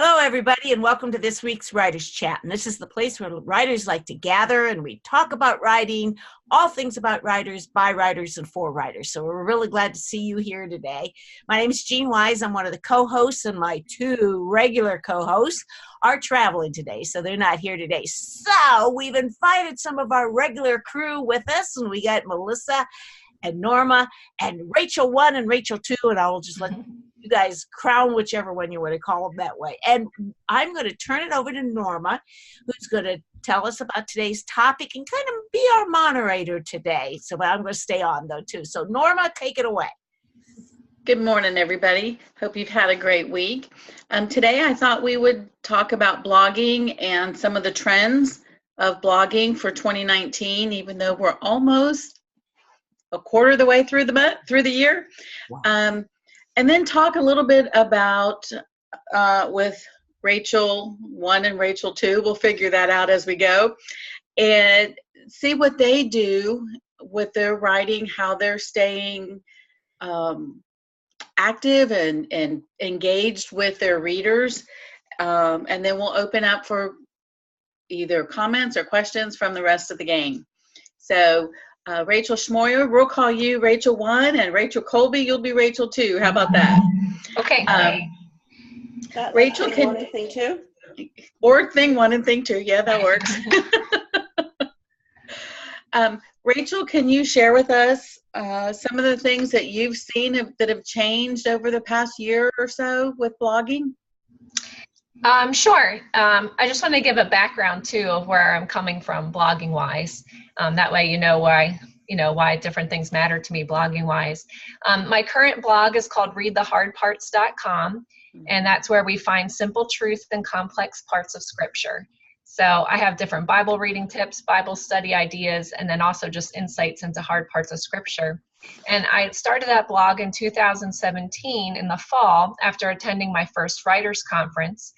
Hello, everybody, and welcome to this week's Writers Chat. And this is the place where writers like to gather and we talk about writing, all things about writers, by writers, and for writers. So we're really glad to see you here today. My name is Jean Wise. I'm one of the co-hosts, and my two regular co-hosts are traveling today, so they're not here today. So we've invited some of our regular crew with us, and we got Melissa and Norma and Rachel 1 and Rachel 2, and I will just let you guys crown whichever one you want to call them that way. And I'm going to turn it over to Norma, who's going to tell us about today's topic and kind of be our moderator today. So I'm going to stay on, though, too. So Norma, take it away. Good morning, everybody. Hope you've had a great week. Today, I thought we would talk about blogging and some of the trends of blogging for 2019, even though we're almost a quarter of the way through the year. Wow. And then talk a little bit about with Rachel 1 and Rachel 2. We'll figure that out as we go and see what they do with their writing, how they're staying active and engaged with their readers. And then we'll open up for either comments or questions from the rest of the gang. So Rachel Schmoyer, we'll call you Rachel 1, and Rachel Colby, you'll be Rachel 2. How about that? Okay. Rachel thing can, 1 and thing 2? Or thing 1 and thing 2. Yeah, that works. Rachel, can you share with us some of the things that you've seen that have changed over the past year or so with blogging? Sure. I just want to give a background too of where I'm coming from blogging wise. That way you know why different things matter to me blogging wise. My current blog is called readthehardparts.com, and that's where we find simple truth and complex parts of scripture. So I have different Bible reading tips, Bible study ideas, and then also just insights into hard parts of scripture. And I started that blog in 2017 in the fall after attending my first writers conference.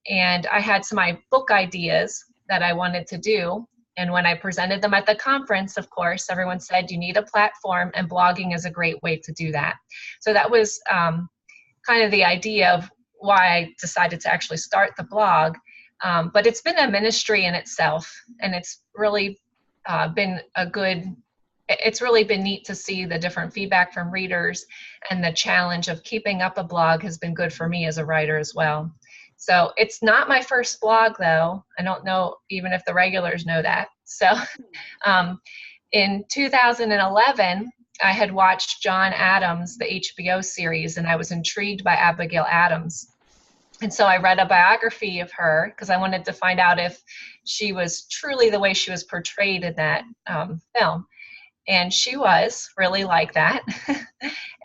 And I had some book ideas that I wanted to do. And when I presented them at the conference, of course, everyone said, you need a platform, and blogging is a great way to do that. So that was kind of the idea of why I decided to actually start the blog. But it's been a ministry in itself, and it's really been it's really been neat to see the different feedback from readers, and the challenge of keeping up a blog has been good for me as a writer as well. So it's not my first blog, though. I don't know even if the regulars know that. So in 2011, I had watched John Adams, the HBO series, and I was intrigued by Abigail Adams. And so I read a biography of her because I wanted to find out if she was truly the way she was portrayed in that film. And she was really like that.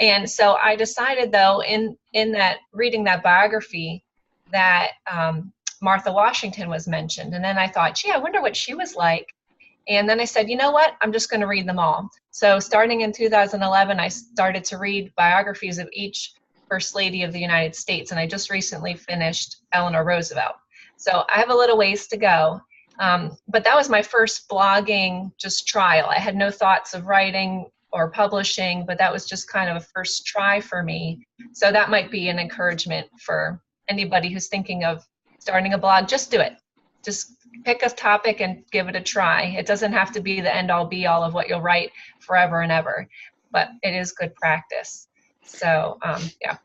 And so I decided, though, in that reading that biography, that Martha Washington was mentioned. And then I thought, gee, I wonder what she was like. And then I said, you know what? I'm just going to read them all. So starting in 2011, I started to read biographies of each First Lady of the United States. And I just recently finished Eleanor Roosevelt. So I have a little ways to go. But that was my first blogging just trial. I had no thoughts of writing or publishing, but that was just kind of a first try for me. So that might be an encouragement for anybody who's thinking of starting a blog. Just do it. Just pick a topic and give it a try. It doesn't have to be the end-all be-all of what you'll write forever and ever, but it is good practice. So yeah,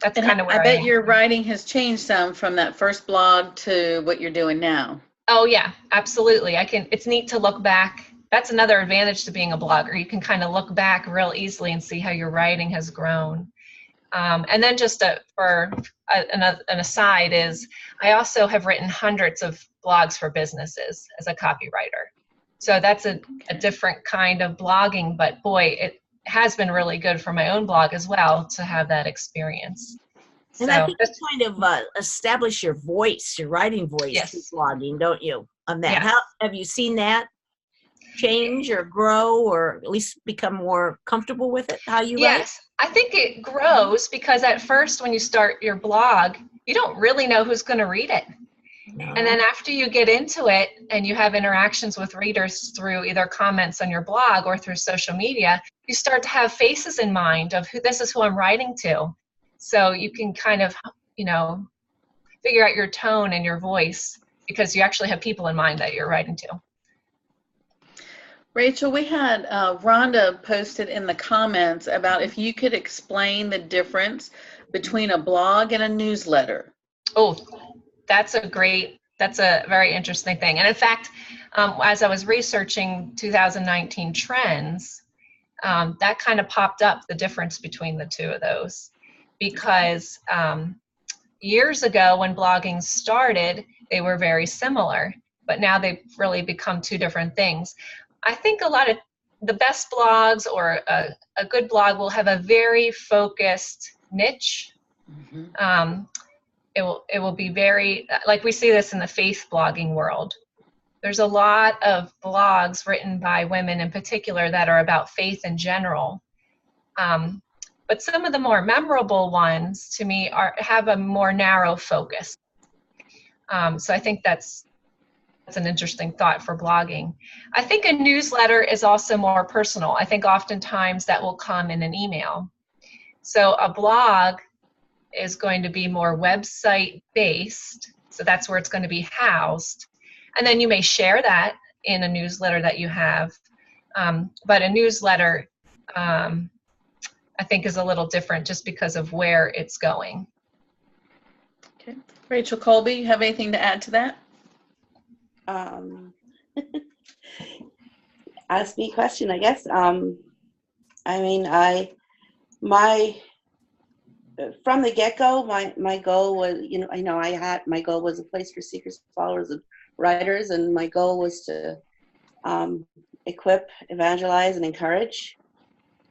that's kind of where I bet your writing has changed some from that first blog to what you're doing now. Oh yeah, absolutely. It's neat to look back. That's another advantage to being a blogger. You can kind of look back real easily and see how your writing has grown. And then just for an aside is I also have written hundreds of blogs for businesses as a copywriter. So that's a different kind of blogging, but boy, it has been really good for my own blog as well to have that experience. And I think you kind of establish your voice, your writing voice, yes, through blogging, don't you, on that? Yeah. How have you seen that change or grow, or at least become more comfortable with it, how you write? Yes, I think it grows because at first when you start your blog, you don't really know who's going to read it. No. And then after you get into it and you have interactions with readers through either comments on your blog or through social media, you start to have faces in mind of this is who I'm writing to. So you can kind of, figure out your tone and your voice, because you actually have people in mind that you're writing to. Rachel, we had Rhonda posted in the comments about if you could explain the difference between a blog and a newsletter. Oh, that's a very interesting thing. And in fact, as I was researching 2019 trends, that kind of popped up, the difference between the two of those. Because years ago when blogging started, they were very similar, but now they've really become two different things. I think a lot of the best blogs, or a good blog, will have a very focused niche. Mm-hmm. It will be very, like we see this in the faith blogging world. There's a lot of blogs written by women in particular that are about faith in general. But some of the more memorable ones to me have a more narrow focus. So I think that's an interesting thought for blogging. I think a newsletter is also more personal. I think oftentimes that will come in an email. So a blog is going to be more website based. So that's where it's going to be housed. And then you may share that in a newsletter that you have. But a newsletter, I think, is a little different just because of where it's going. Okay. Rachel, Colby, you have anything to add to that? Ask me a question, I guess. From the get-go, my goal was, my goal was a place for seekers, followers, and writers, and my goal was to equip, evangelize, and encourage.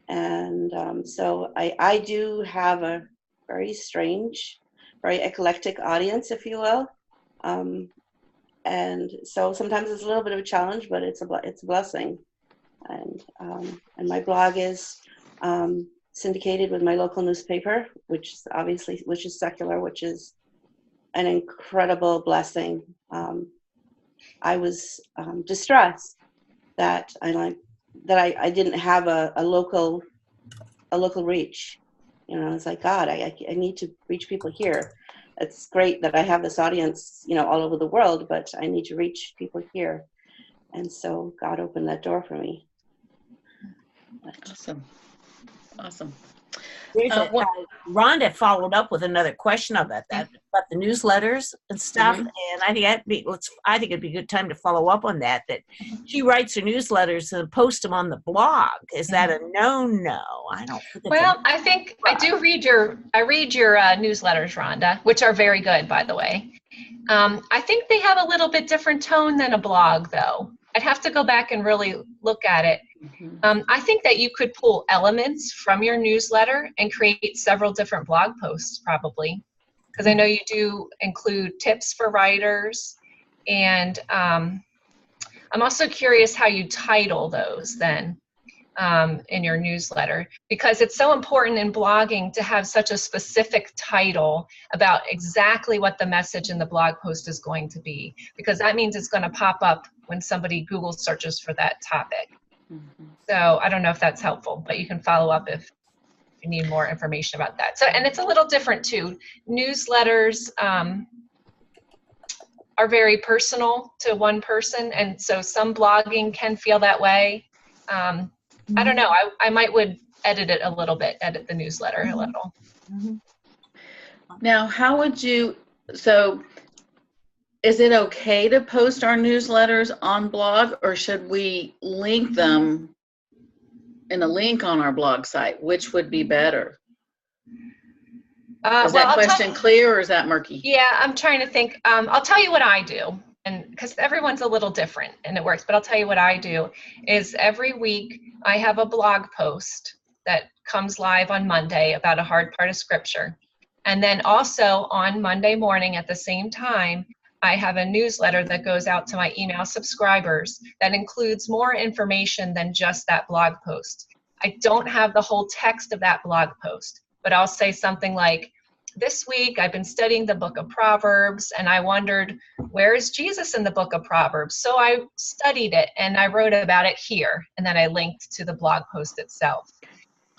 And so I do have a very strange, very eclectic audience, if you will. And so sometimes it's a little bit of a challenge, but it's a blessing. And my blog is syndicated with my local newspaper, which is secular, which is an incredible blessing. I was distressed that I didn't have a local reach. It's like, God, I need to reach people here. It's great that I have this audience, all over the world, but I need to reach people here. And so God opened that door for me. Awesome. Rhonda followed up with another question about that, about the newsletters and stuff. Mm-hmm. And I think it'd be a good time to follow up on that. That she writes her newsletters and posts them on the blog. Is that a no? I don't think it's I think I read your newsletters, Rhonda, which are very good, by the way. I think they have a little bit different tone than a blog, though. I'd have to go back and really look at it. Mm-hmm. I think that you could pull elements from your newsletter and create several different blog posts, probably, because I know you do include tips for writers. And I'm also curious how you title those then in your newsletter, because it's so important in blogging to have such a specific title about exactly what the message in the blog post is going to be, because that means it's going to pop up when somebody Google searches for that topic. Mm-hmm. So I don't know if that's helpful, but you can follow up if you need more information about that. So, and it's a little different too. Newsletters are very personal to one person, and so some blogging can feel that way. I don't know. I would edit it a little bit, edit the newsletter a little. Mm-hmm. Now, how would you, so is it okay to post our newsletters on blog, or should we link them in a link on our blog site? Which would be better? Is that question clear, or is that murky? Yeah, I'm trying to think. I'll tell you what I do, and because everyone's a little different and it works, but I'll tell you what I do is every week I have a blog post that comes live on Monday about a hard part of scripture. And then also on Monday morning at the same time, I have a newsletter that goes out to my email subscribers that includes more information than just that blog post. I don't have the whole text of that blog post, but I'll say something like, this week I've been studying the book of Proverbs and I wondered, where is Jesus in the book of Proverbs? So I studied it and I wrote about it here, and then I linked to the blog post itself.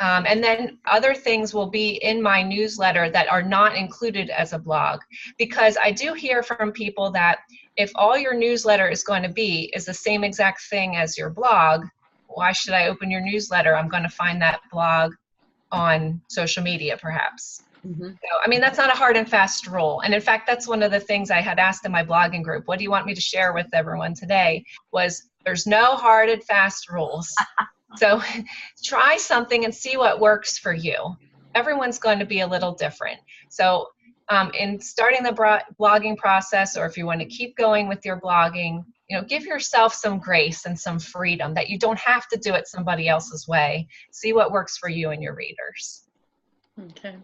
And then other things will be in my newsletter that are not included as a blog, because I do hear from people that if all your newsletter is going to be is the same exact thing as your blog, why should I open your newsletter? I'm going to find that blog on social media perhaps. Mm-hmm. So, I mean, that's not a hard and fast rule. And in fact, that's one of the things I had asked in my blogging group. What do you want me to share with everyone today? Was there's no hard and fast rules. So try something and see what works for you. Everyone's going to be a little different. So in starting the blogging process, or if you want to keep going with your blogging, give yourself some grace and some freedom that you don't have to do it somebody else's way. See what works for you and your readers. Okay.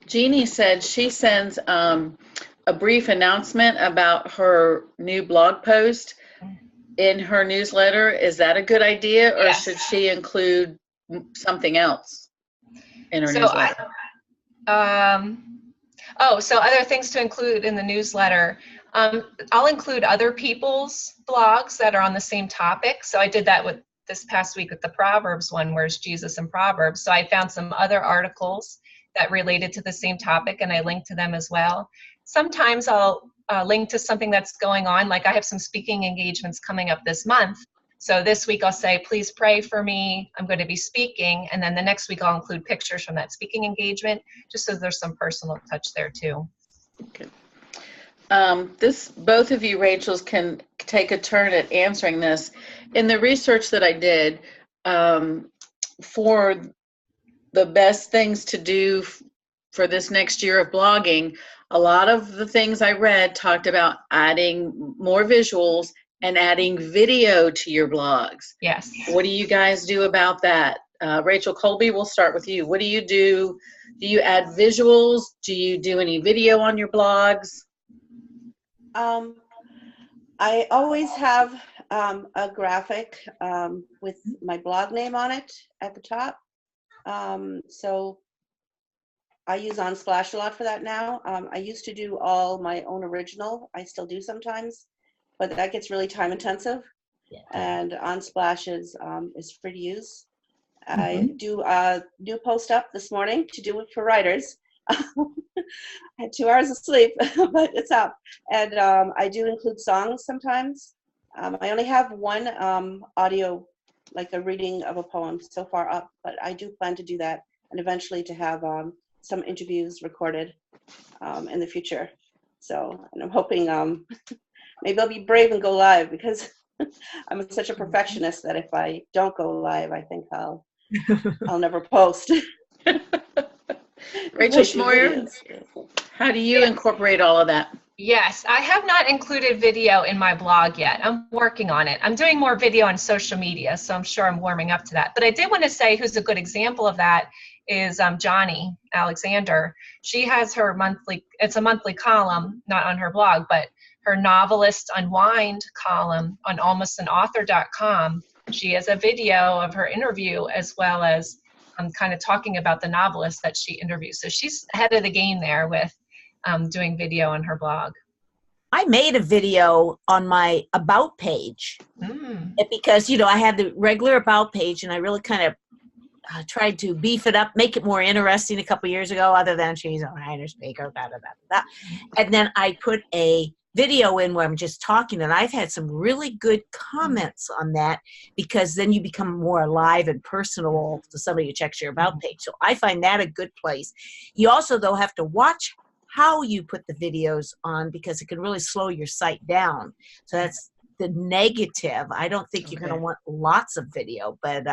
Jeannie said she sends a brief announcement about her new blog post in her newsletter. Is that a good idea, or Yes. should she include something else in her newsletter? So other things to include in the newsletter. I'll include other people's blogs that are on the same topic. So I did that with this past week with the Proverbs one, where's Jesus in Proverbs. So I found some other articles that related to the same topic, and I linked to them as well. Sometimes I'll link to something that's going on, like I have some speaking engagements coming up this month. So this week I'll say, please pray for me, I'm going to be speaking, and then the next week I'll include pictures from that speaking engagement, just so there's some personal touch there too. Okay. Both of you, Rachels, can take a turn at answering this. In the research that I did for the best things to do for this next year of blogging, a lot of the things I read talked about adding more visuals and adding video to your blogs. Yes. What do you guys do about that? Rachel, Colby, we'll start with you. What do you do? Do you add visuals? Do you do any video on your blogs? I always have a graphic with my blog name on it at the top. So I use Unsplash a lot for that now. I used to do all my own original. I still do sometimes, but that gets really time intensive. Yeah. And Unsplash is free to use. Mm-hmm. I do a new post up this morning to do it for writers. I had 2 hours of sleep, but it's up. And I do include songs sometimes. I only have one audio, like a reading of a poem so far up, but I do plan to do that, and eventually to have some interviews recorded in the future. So, and I'm hoping maybe I'll be brave and go live, because I'm such a perfectionist that if I don't go live, I think I'll never post. Rachel Schmoyer, how do you incorporate all of that? Yes, I have not included video in my blog yet. I'm working on it. I'm doing more video on social media, so I'm sure I'm warming up to that. But I did want to say who's a good example of that is Johnny Alexander. She has her it's a monthly column, not on her blog, but her Novelist Unwind column on almostanauthor.com. She has a video of her interview, as well as kind of talking about the novelist that she interviews. So she's ahead of the game there with doing video on her blog. I made a video on my About page because, I had the regular About page, and I really kind of tried to beef it up, make it more interesting a couple years ago, other than she's a writer, speaker, da, da, da, da. And then I put a video in where I'm just talking, and I've had some really good comments on that, because then you become more alive and personal to somebody who checks your About page. So I find that a good place. You also, though, have to watch how you put the videos on, because it can really slow your site down. So that's the negative. I don't think you're going to want lots of video, but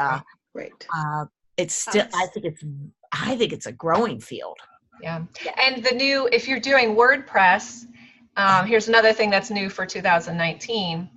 it's still, I think it's a growing field. Yeah. And if you're doing WordPress, here's another thing that's new for 2019.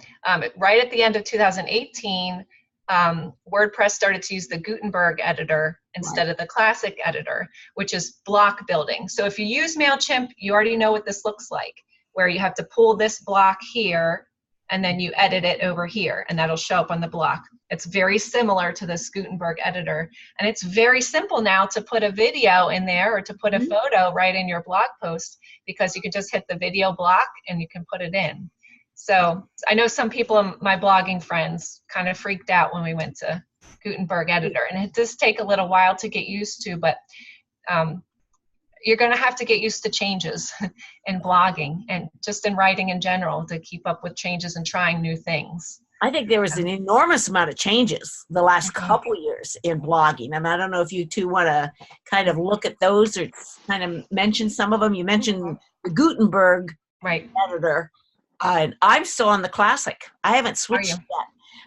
Right at the end of 2018, WordPress started to use the Gutenberg editor instead of the classic editor, which is block building. So if you use MailChimp, you already know what this looks like, where you have to pull this block here, and then you edit it over here, and that'll show up on the block. It's very similar to this Gutenberg editor. And it's very simple now to put a video in there, or to put a photo right in your blog post, because you can just hit the video block and you can put it in. So I know some people, my blogging friends, kind of freaked out when we went to Gutenberg editor. And it does take a little while to get used to, but you're going to have to get used to changes in blogging and just in writing in general to keep up with changes and trying new things. I think there was an enormous amount of changes the last couple years in blogging. I mean, I don't know if you two want to kind of look at those or kind of mention some of them. You mentioned the Gutenberg editor. And I'm still on the Classic. I haven't switched yet,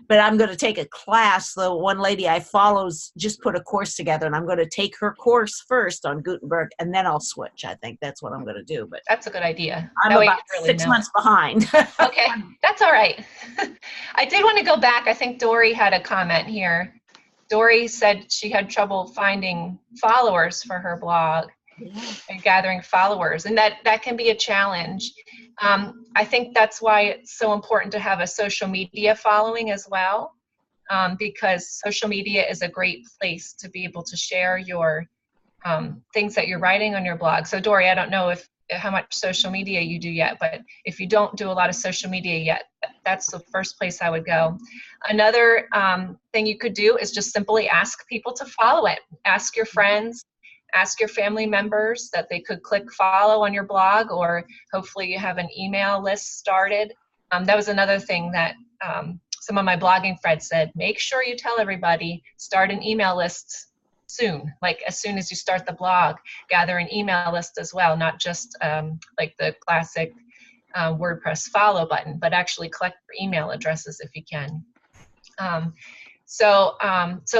but I'm going to take a class. The one lady I follows just put a course together, and I'm going to take her course first on Gutenberg, and then I'll switch. I think that's what I'm going to do. But that's a good idea. I'm about 6 months behind. Okay, that's all right. I did want to go back. I think Dory had a comment here. Dory said she had trouble finding followers for her blog and gathering followers, and that can be a challenge. I think that's why it's so important to have a social media following as well, because social media is a great place to be able to share your things that you're writing on your blog. So Dory, I don't know how much social media you do yet, but if you don't do a lot of social media yet, that's the first place I would go. Another thing you could do is just simply ask people to follow it. Ask your friends, ask your family members that they could click follow on your blog, or hopefully you have an email list started. That was another thing that some of my blogging friends said, make sure you tell everybody, start an email list soon, like as soon as you start the blog, gather an email list as well, not just like the classic WordPress follow button, but actually collect your email addresses if you can. So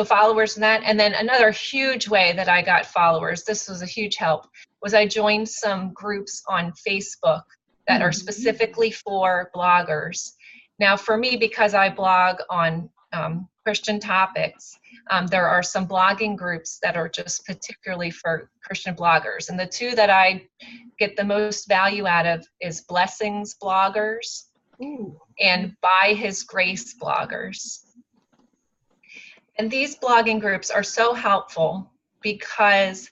followers in that. And then another huge way that I got followers, this was a huge help, was I joined some groups on Facebook that are specifically for bloggers. Now for me, because I blog on Christian topics, there are some blogging groups that are just particularly for Christian bloggers. And the two that I get the most value out of is Blessings Bloggers and By His Grace Bloggers. And these blogging groups are so helpful because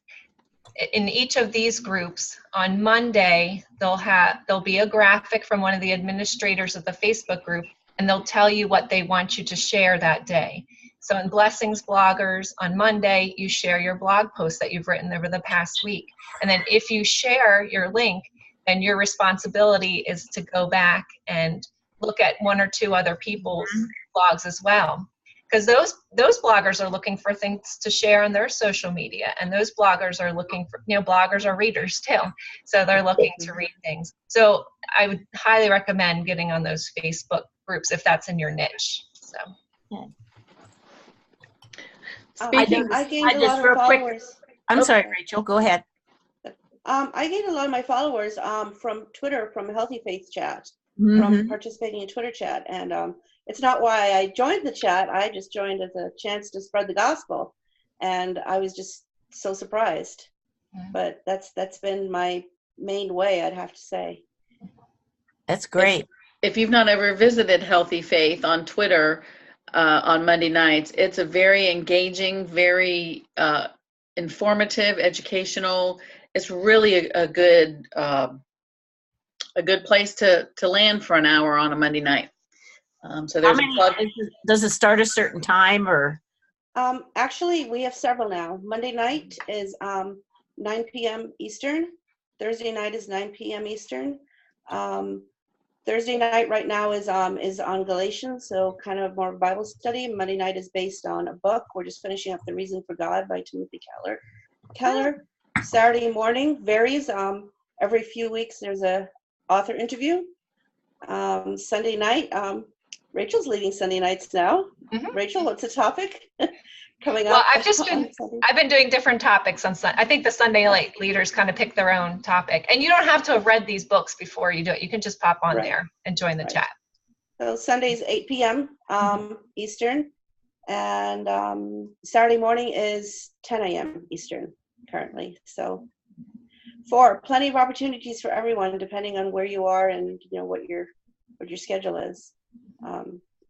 in each of these groups on Monday, there'll be a graphic from one of the administrators of the Facebook group, and they'll tell you what they want you to share that day. So in Blessings Bloggers, on Monday, you share your blog post that you've written over the past week. And then if you share your link, then your responsibility is to go back and look at one or two other people's blogs as well. Because those bloggers are looking for things to share on their social media, and those bloggers are looking for, bloggers are readers too, so they're looking to read things. So I would highly recommend getting on those Facebook groups if that's in your niche. So. Speaking, I gained a lot of followers. I'm sorry, Rachel, go ahead. I gained a lot of my followers from Twitter, from Healthy Faith Chat, from participating in Twitter chat, and it's not why I joined the chat. I just joined as a chance to spread the gospel, and I was just so surprised. But that's been my main way, I'd have to say. That's great. If you've not ever visited Healthy Faith on Twitter on Monday nights, it's a very engaging, very informative, educational. It's really a good place to land for an hour on a Monday night. So there's a plug. Does it start a certain time or? Actually, we have several now. Monday night is 9 p.m. Eastern. Thursday night is 9 p.m. Eastern. Thursday night right now is on Galatians, so kind of more Bible study. Monday night is based on a book. We're just finishing up The Reason for God by Timothy Keller. Saturday morning varies. Every few weeks there's a author interview. Sunday night, Rachel's leading Sunday nights now. Rachel, what's the topic coming up? Well, I've been doing different topics on Sunday. I think the Sunday night leaders kind of pick their own topic, and you don't have to have read these books before you do it. You can just pop on there and join the chat. So Sunday's 8 p.m. Eastern, and Saturday morning is 10 a.m. Eastern currently. So plenty of opportunities for everyone, depending on where you are and what your schedule is.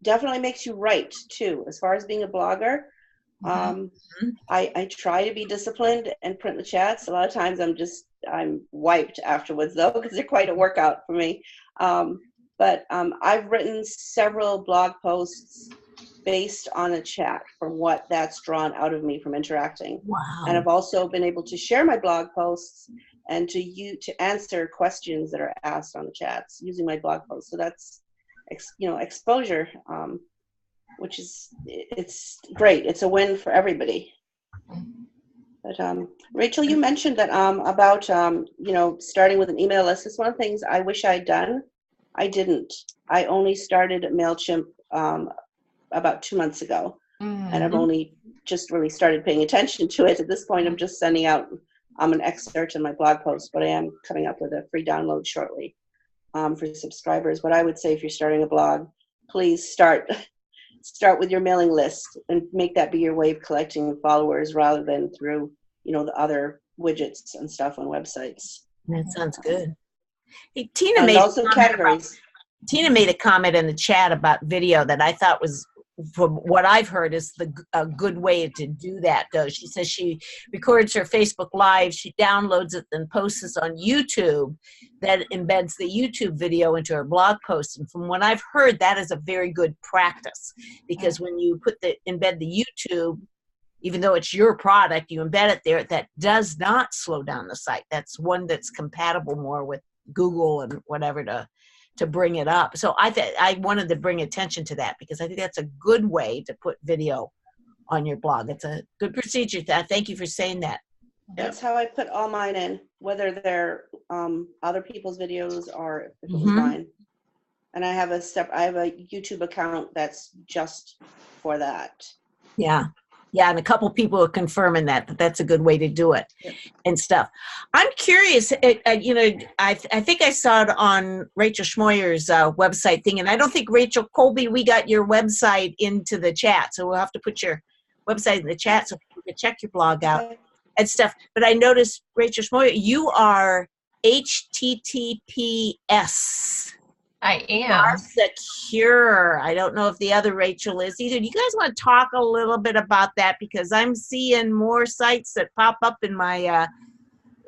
Definitely makes you write too. As far as being a blogger, I try to be disciplined and print the chats. A lot of times I'm wiped afterwards though, because they're quite a workout for me. But I've written several blog posts based on a chat from what that's drawn out of me from interacting. Wow. And I've also been able to share my blog posts and to answer questions that are asked on the chats using my blog posts. So that's, exposure, which is, it's great. It's a win for everybody. But Rachel, you mentioned that about starting with an email list. It's one of the things I wish I'd done. I didn't. I only started MailChimp about 2 months ago, and I've only just really started paying attention to it. At this point, I'm just sending out an excerpt in my blog post, but I am coming up with a free download shortly for subscribers. But I would say if you're starting a blog, please start with your mailing list and make that be your way of collecting followers rather than through, the other widgets and stuff on websites. That sounds good. Hey, Tina And made also categories. Tina made a comment in the chat about video that I thought was, from what I've heard, is a good way to do that, though. She says she records her Facebook Live, she downloads it, then posts it on YouTube, that embeds the YouTube video into her blog post. And from what I've heard, that is a very good practice, because when you embed the YouTube, even though it's your product, you embed it there, that does not slow down the site. That's one that's compatible more with Google and whatever to bring it up. So I wanted to bring attention to that, because I think that's a good way to put video on your blog. It's a good procedure. Thank you for saying that. That's how I put all mine in, whether they're other people's videos or if it was mine. And I have a YouTube account that's just for that. Yeah. Yeah, and a couple people are confirming that that's a good way to do it and stuff. I'm curious, I think I saw it on Rachel Schmoyer's website thing, and I don't think, Rachel, Colby, we got your website into the chat, so we'll have to put your website in the chat so people can check your blog out and stuff. But I noticed, Rachel Schmoyer, you are HTTPS. I am. Are secure. I don't know if the other Rachel is either. Do you guys want to talk a little bit about that? Because I'm seeing more sites that pop up in my,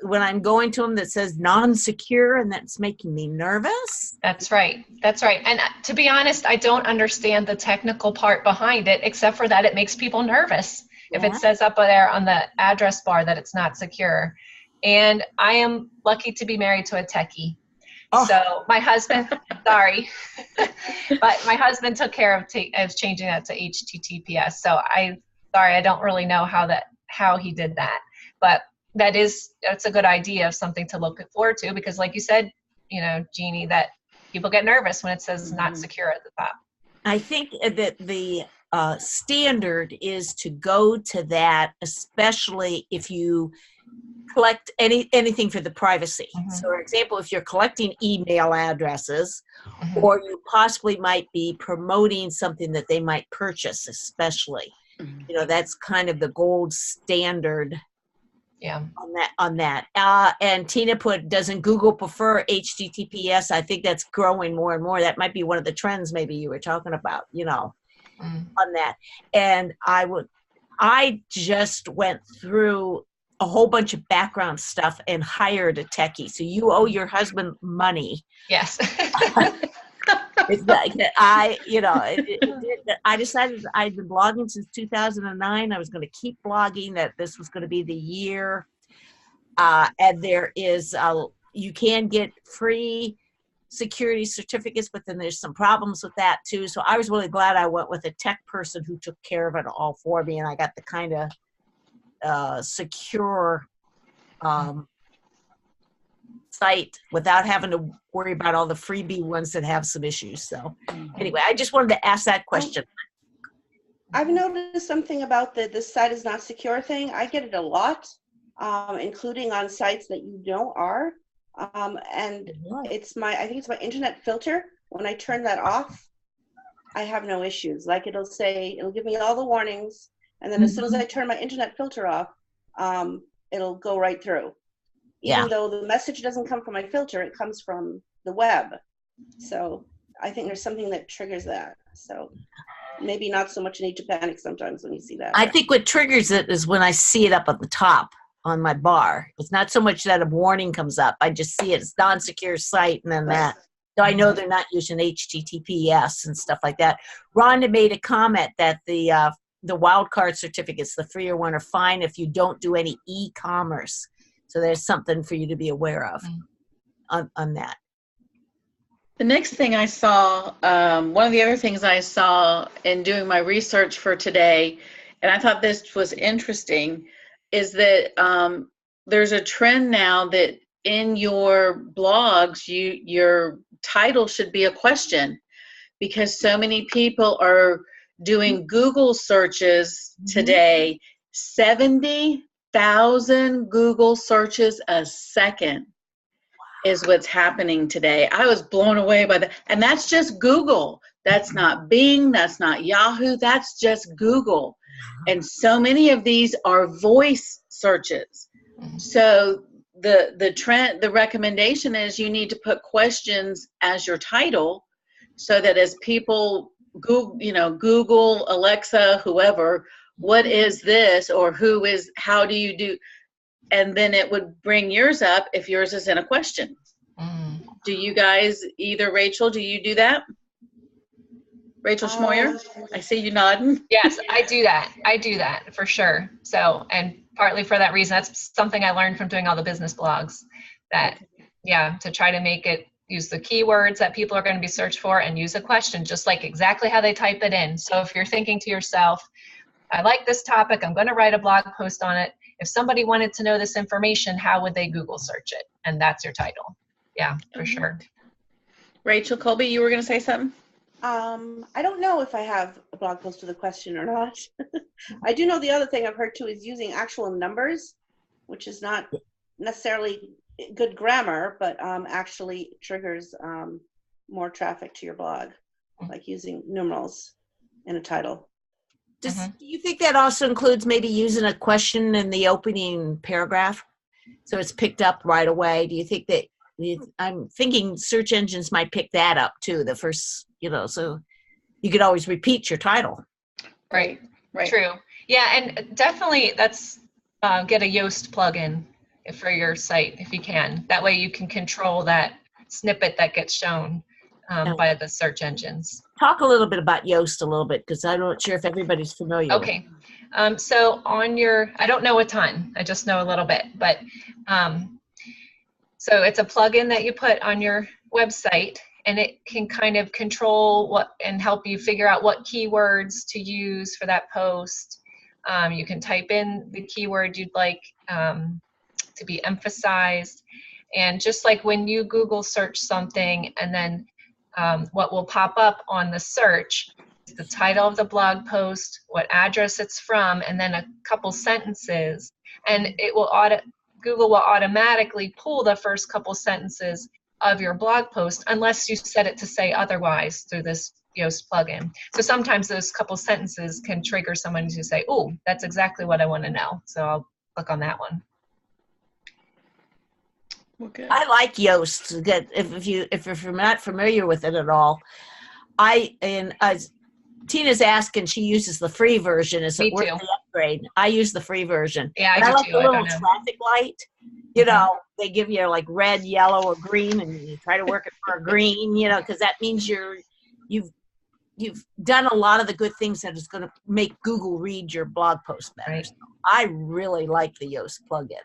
when I'm going to them, that says non-secure, and that's making me nervous. That's right. That's right. And to be honest, I don't understand the technical part behind it, except for that it makes people nervous if it says up there on the address bar that it's not secure. And I am lucky to be married to a techie. Oh. So my husband, sorry, but my husband took care of changing that to HTTPS. So I don't really know how he did that, but that's a good idea of something to look forward to, because like you said, Jeannie, that people get nervous when it says not secure at the top. I think that the standard is to go to that, especially if you collect anything for the privacy. So for example, if you're collecting email addresses, or you possibly might be promoting something that they might purchase, especially, that's kind of the gold standard on that. And Tina put, doesn't Google prefer HTTPS? I think that's growing more and more. That might be one of the trends maybe you were talking about, on that. And I just went through a whole bunch of background stuff and hired a techie. So you owe your husband money. Yes. It's like I decided I'd been blogging since 2009. I was going to keep blogging, that this was going to be the year. And there is, you can get free security certificates, but then there's some problems with that too. So I was really glad I went with a tech person who took care of it all for me. And I got the kind of secure site without having to worry about all the freebie ones that have some issues. So anyway, I just wanted to ask that question. I've noticed something about this site is not secure thing. I get it a lot, including on sites that are. And I think it's my internet filter. When I turn that off, I have no issues. Like it'll give me all the warnings. And then as soon as I turn my internet filter off, it'll go right through. Even though the message doesn't come from my filter, it comes from the web. So I think there's something that triggers that. So maybe not so much need to panic sometimes when you see that. I think what triggers it is when I see it up at the top on my bar. It's not so much that a warning comes up. I just see it as non-secure site, and then that. Though I know they're not using HTTPS and stuff like that. Rhonda made a comment that the wildcard certificates, the freer one, are fine if you don't do any e-commerce. So there's something for you to be aware of on that. The next thing I saw, one of the other things I saw in doing my research for today, and I thought this was interesting, is that there's a trend now that in your blogs, your title should be a question, because so many people are doing Google searches today, 70,000 Google searches a second is what's happening today. I was blown away by that. And that's just Google. That's not Bing, that's not Yahoo, that's just Google. And so many of these are voice searches. So the trend, the recommendation is you need to put questions as your title, so that as people Google, Alexa, whoever, what is this, or how do you do, and then it would bring yours up if yours is in a question. Do you guys, either Rachel, do you do that? Rachel Schmoyer? I see you nodding. Yes, I do that for sure. So, and partly for that reason, that's something I learned from doing all the business blogs, that, to try to make it, use the keywords that people are going to be searched for, and use a question, just like exactly how they type it in. So if you're thinking to yourself, I like this topic, I'm going to write a blog post on it. If somebody wanted to know this information, how would they Google search it? And that's your title. Yeah, for sure. Rachel, Colby, you were going to say something? I don't know if I have a blog post with a question or not. I do know the other thing I've heard too is using actual numbers, which is not necessarily good grammar, but actually triggers more traffic to your blog, like using numerals in a title. Do you think that also includes maybe using a question in the opening paragraph, so it's picked up right away? Do you think that, I'm thinking search engines might pick that up too, the first, so you could always repeat your title. Right. True. Yeah, and definitely that's get a Yoast plugin for your site if you can. That way you can control that snippet that gets shown by the search engines. Talk a little bit about Yoast a little bit, because I'm not sure if everybody's familiar with it. Okay. So on your, I don't know a ton, I just know a little bit, but so it's a plugin that you put on your website, and it can kind of control what and help you figure out what keywords to use for that post. You can type in the keyword you'd like to be emphasized. And just like when you Google search something, and then what will pop up on the search is the title of the blog post, what address it's from, and then a couple sentences. And it will Google will automatically pull the first couple sentences of your blog post, unless you set it to say otherwise through this Yoast plugin. So sometimes those couple sentences can trigger someone to say, oh, that's exactly what I want to know. So I'll click on that one. Okay. I like Yoast. If you're not familiar with it at all, Tina's asking, she uses the free version. Is it worth the upgrade? I use the free version. Yeah, I do like too. The little traffic light. They give you like red, yellow, or green, and you try to work it for a green. Because that means you've done a lot of the good things that is going to make Google read your blog post better. Right. So I really like the Yoast plugin.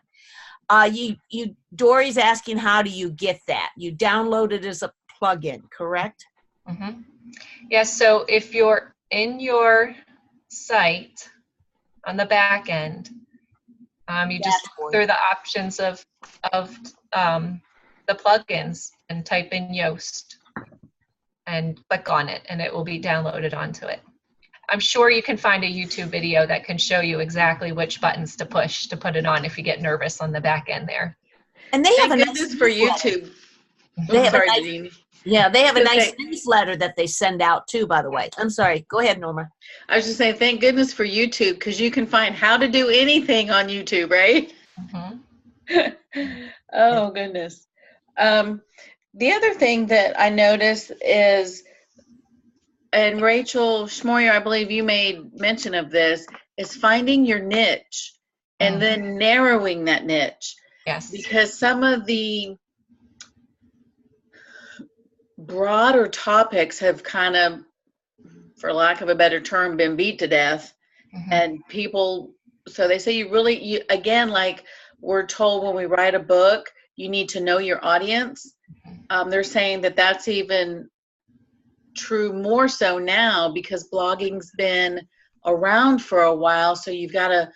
Dory's asking, how do you get that? You download it as a plugin, correct? Mm-hmm. Yeah, so if you're in your site on the back end, you just go through the options of the plugins and type in Yoast and click on it, and it will be downloaded onto it. I'm sure you can find a YouTube video that can show you exactly which buttons to push to put it on if you get nervous on the back end there. And they have a nice for YouTube. They have they have a nice newsletter that they send out too, by the way. I'm sorry. Go ahead, Norma. I was just saying, thank goodness for YouTube, because you can find how to do anything on YouTube, right? Mm-hmm. Oh, goodness. The other thing that I noticed is, and Rachel Schmoyer, I believe you made mention of this, is finding your niche and then narrowing that niche. Yes. Because some of the broader topics have kind of, for lack of a better term, been beat to death. And people, so they say you again, like we're told when we write a book, you need to know your audience. They're saying that that's even true more so now because blogging's been around for a while. So you've got to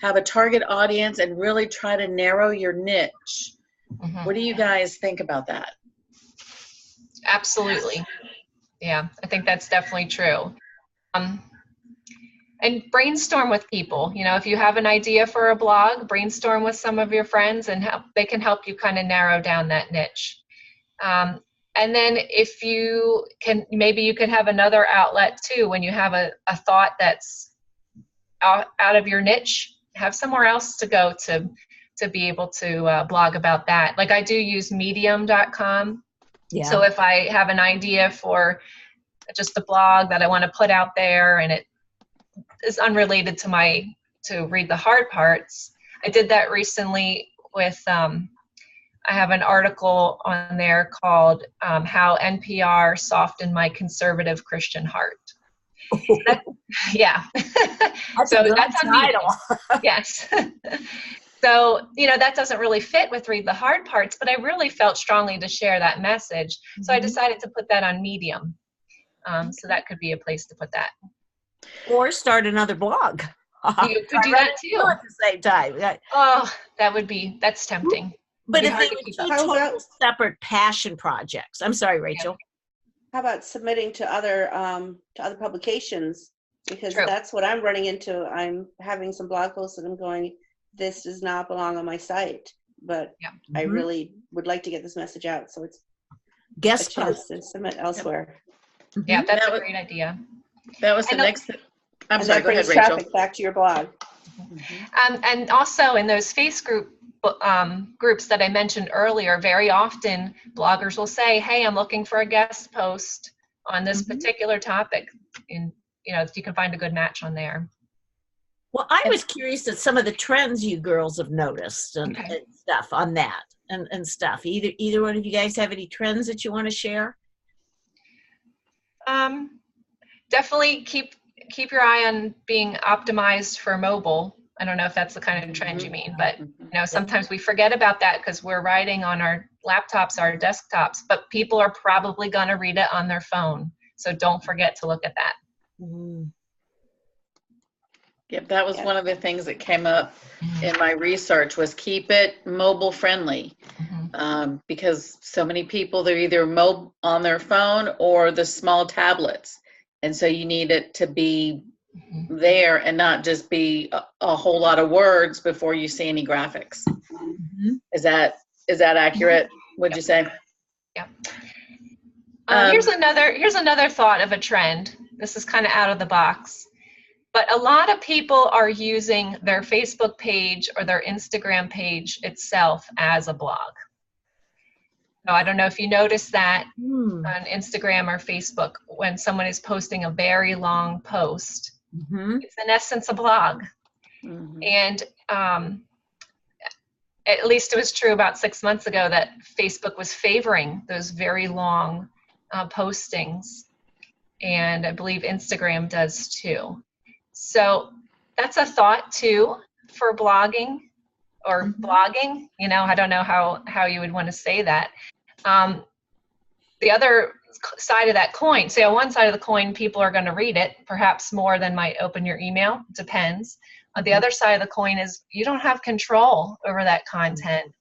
have a target audience and really try to narrow your niche. What do you guys think about that? Absolutely. Yeah, I think that's definitely true. And brainstorm with people. You know, if you have an idea for a blog, brainstorm with some of your friends and they can help you kind of narrow down that niche. And then if you can, maybe you can have another outlet too. When you have a thought that's out of your niche, have somewhere else to go to be able to blog about that. Like I do use medium.com. Yeah. So if I have an idea for just a blog that I want to put out there and it is unrelated to read the hard parts, I did that recently with, I have an article on there called How NPR Softened My Conservative Christian Heart. Yeah. That's so a good that's on title. Yes. So, you know, that doesn't really fit with Read the Hard Parts, but I really felt strongly to share that message. So I decided to put that on Medium. So that could be a place to put that. Or start another blog. You could do that too. At the same time. Oh, that's tempting. But if hard they to keep were up. two total separate passion projects. I'm sorry, Rachel. How about submitting to other publications? Because True. that's what I'm running into. I'm having some blog posts that I'm going, this does not belong on my site, but I really would like to get this message out. So it's guest a chance post to submit elsewhere. Yeah, that's a great idea. That was the next thing. I'm sorry, that go ahead, brings Rachel. traffic back to your blog. And also in those groups that I mentioned earlier, very often bloggers will say, hey, I'm looking for a guest post on this particular topic. And, you know, if you can find a good match on there. Well, I was curious at some of the trends you girls have noticed and stuff on that and stuff. Either one of you guys have any trends that you want to share? Definitely keep your eye on being optimized for mobile. I don't know if that's the kind of trend you mean, but you know, sometimes we forget about that because we're writing on our laptops, our desktops, but people are probably going to read it on their phone. So don't forget to look at that. Yep, that was one of the things that came up in my research was keep it mobile friendly. Because so many people, they're either mobile on their phone or the small tablets. And so you need it to be there and not just be a whole lot of words before you see any graphics. Is that accurate? Would you say? Yeah. Here's another thought of a trend. This is kind of out of the box. But a lot of people are using their Facebook page or their Instagram page itself as a blog. So I don't know if you noticed that on Instagram or Facebook when someone is posting a very long post. It's in essence a blog. And at least it was true about 6 months ago that Facebook was favoring those very long postings. And I believe Instagram does too. So that's a thought too for blogging or blogging. You know, I don't know how you would want to say that. The other side of that coin, so on one side of the coin, people are going to read it, perhaps more than might open your email. It depends. On the other side of the coin is you don't have control over that content.